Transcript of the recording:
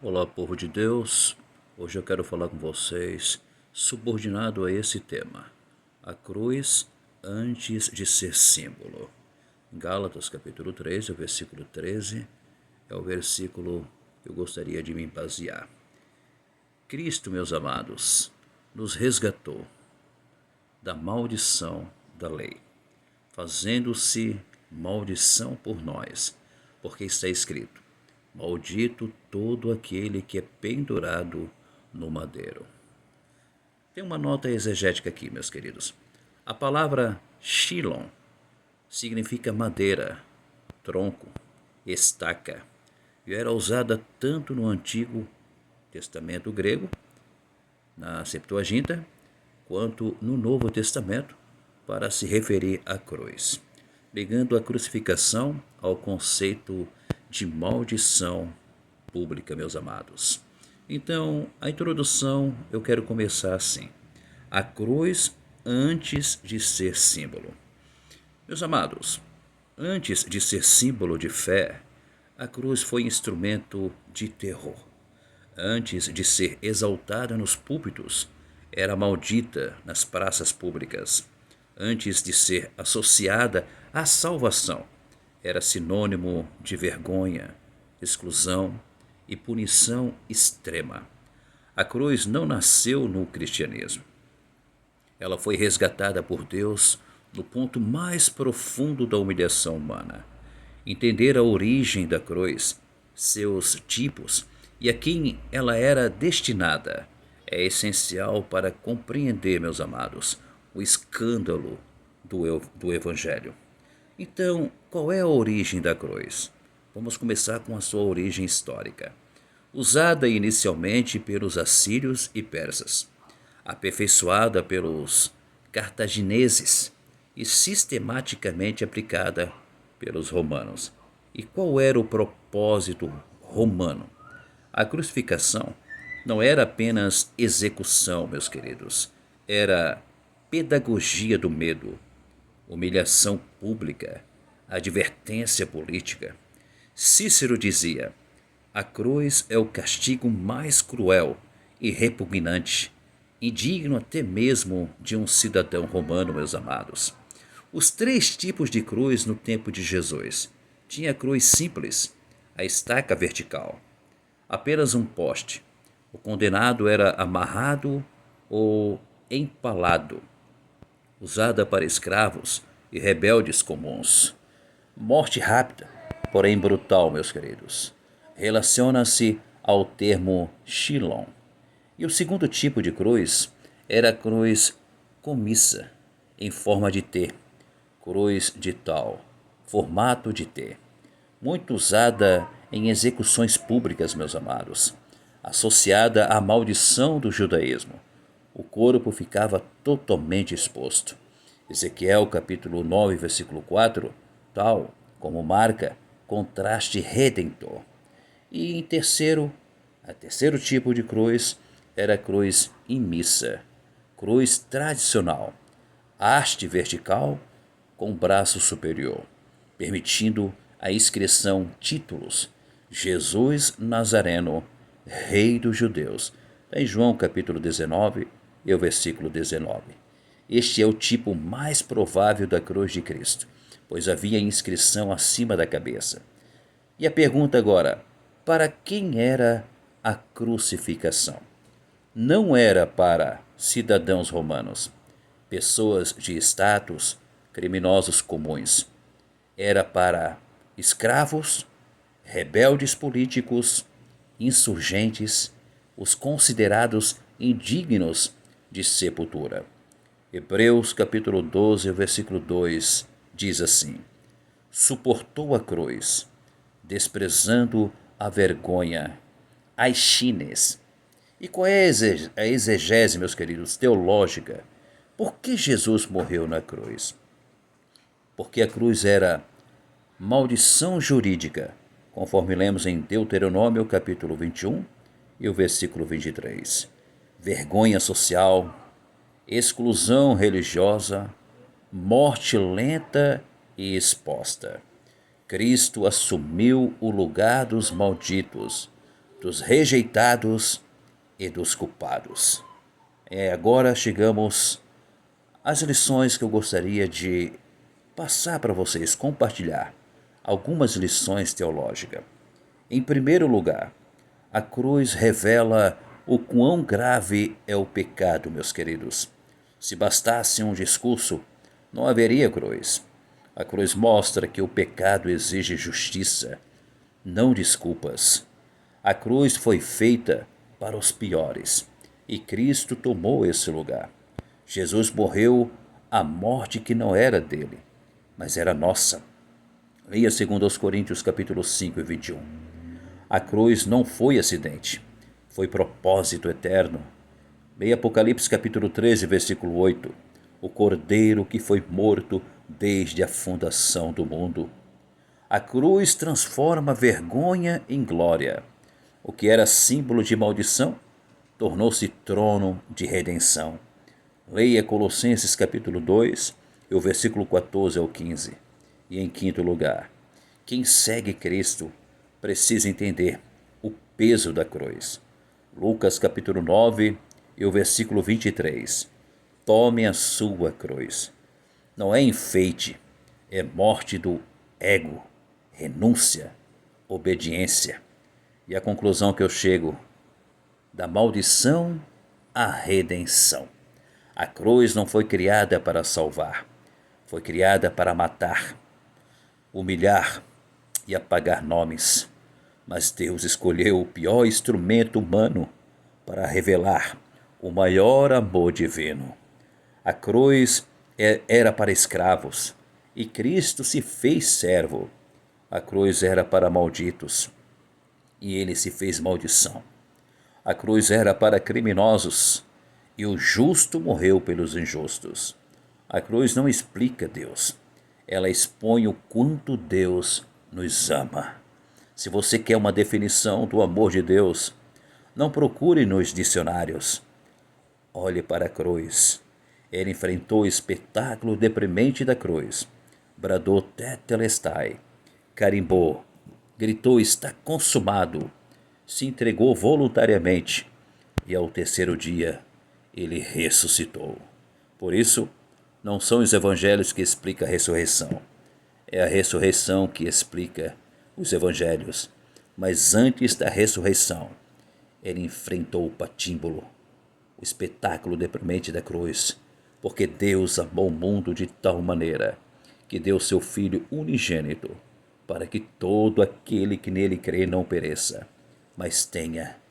Olá, povo de Deus. Hoje eu quero falar com vocês subordinado a esse tema: a cruz antes de ser símbolo. Gálatas capítulo 3, o versículo 13, é o versículo que eu gostaria de me basear. Cristo, meus amados, nos resgatou da maldição da lei, fazendo-se maldição por nós, porque está escrito: maldito todo aquele que é pendurado no madeiro. Tem uma nota exegética aqui, meus queridos. A palavra Shilon significa madeira, tronco, estaca, e era usada tanto no Antigo Testamento grego, na Septuaginta, quanto no Novo Testamento, para se referir à cruz, ligando a crucificação ao conceito de maldição pública, meus amados. Então, a introdução eu quero começar assim: a cruz antes de ser símbolo. Meus amados, antes de ser símbolo de fé, a cruz foi instrumento de terror. Antes de ser exaltada nos púlpitos, era maldita nas praças públicas. Antes de ser associada à salvação, era sinônimo de vergonha, exclusão e punição extrema. A cruz não nasceu no cristianismo. Ela foi resgatada por Deus no ponto mais profundo da humilhação humana. Entender a origem da cruz, seus tipos e a quem ela era destinada é essencial para compreender, meus amados, o escândalo do Evangelho. Então, qual é a origem da cruz? Vamos começar com a sua origem histórica. Usada inicialmente pelos assírios e persas, aperfeiçoada pelos cartagineses e sistematicamente aplicada pelos romanos. E qual era o propósito romano? A crucificação não era apenas execução, meus queridos, era pedagogia do medo, humilhação pública, advertência política. Cícero dizia: a cruz é o castigo mais cruel e repugnante, indigno até mesmo de um cidadão romano, meus amados. Os três tipos de cruz no tempo de Jesus. Tinha a cruz simples, a estaca vertical, apenas um poste. O condenado era amarrado ou empalado, usada para escravos e rebeldes comuns. Morte rápida, porém brutal, meus queridos. Relaciona-se ao termo Shilon. E o segundo tipo de cruz era a cruz comissa, em forma de T, cruz de tal, formato de T, muito usada em execuções públicas, meus amados, associada à maldição do judaísmo. O corpo ficava totalmente exposto. Ezequiel capítulo 9, versículo 4, tal como marca contraste redentor. E terceiro tipo de cruz era a cruz imissa, cruz tradicional, haste vertical com braço superior, permitindo a inscrição títulos: Jesus Nazareno, Rei dos Judeus. Está em João capítulo 19 e o versículo 19. Este é o tipo mais provável da cruz de Cristo, pois havia inscrição acima da cabeça. E a pergunta agora: para quem era a crucificação? Não era para cidadãos romanos, pessoas de status, criminosos comuns. Era para escravos, rebeldes políticos, insurgentes, os considerados indignos de sepultura. Hebreus capítulo 12, versículo 2 diz assim: suportou a cruz, desprezando a vergonha, as chines. E qual é a exegese, meus queridos, teológica? Por que Jesus morreu na cruz? Porque a cruz era maldição jurídica, conforme lemos em Deuteronômio capítulo 21 e o versículo 23. Vergonha social, exclusão religiosa, morte lenta e exposta. Cristo assumiu o lugar dos malditos, dos rejeitados e dos culpados. Agora chegamos às lições que eu gostaria de passar para vocês, compartilhar algumas lições teológicas. Em primeiro lugar, a cruz revela o quão grave é o pecado, meus queridos. Se bastasse um discurso, não haveria cruz. A cruz mostra que o pecado exige justiça, não desculpas. A cruz foi feita para os piores e Cristo tomou esse lugar. Jesus morreu a morte que não era dele, mas era nossa. Leia 2 Coríntios capítulo 5 e 21. A cruz não foi acidente, foi propósito eterno. Leia Apocalipse capítulo 13, versículo 8. O cordeiro que foi morto desde a fundação do mundo. A cruz transforma vergonha em glória. O que era símbolo de maldição tornou-se trono de redenção. Leia Colossenses capítulo 2, e o versículo 14 ao 15. E em quinto lugar, quem segue Cristo precisa entender o peso da cruz. Lucas capítulo 9 e o versículo 23. Tome a sua cruz. Não é enfeite, é morte do ego, renúncia, obediência. E a conclusão que eu chego, da maldição à redenção. A cruz não foi criada para salvar, foi criada para matar, humilhar e apagar nomes. Mas Deus escolheu o pior instrumento humano para revelar o maior amor divino. A cruz era para escravos e Cristo se fez servo. A cruz era para malditos e ele se fez maldição. A cruz era para criminosos e o justo morreu pelos injustos. A cruz não explica Deus, ela expõe o quanto Deus nos ama. Se você quer uma definição do amor de Deus, não procure nos dicionários. Olhe para a cruz. Ele enfrentou o espetáculo deprimente da cruz. Bradou tetelestai, carimbou, gritou está consumado, se entregou voluntariamente e ao terceiro dia ele ressuscitou. Por isso, não são os evangelhos que explicam a ressurreição. É a ressurreição que explica os evangelhos. Mas antes da ressurreição, ele enfrentou o patímbulo, o espetáculo deprimente da cruz, porque Deus amou o mundo de tal maneira que deu seu Filho unigênito, para que todo aquele que nele crê não pereça, mas tenha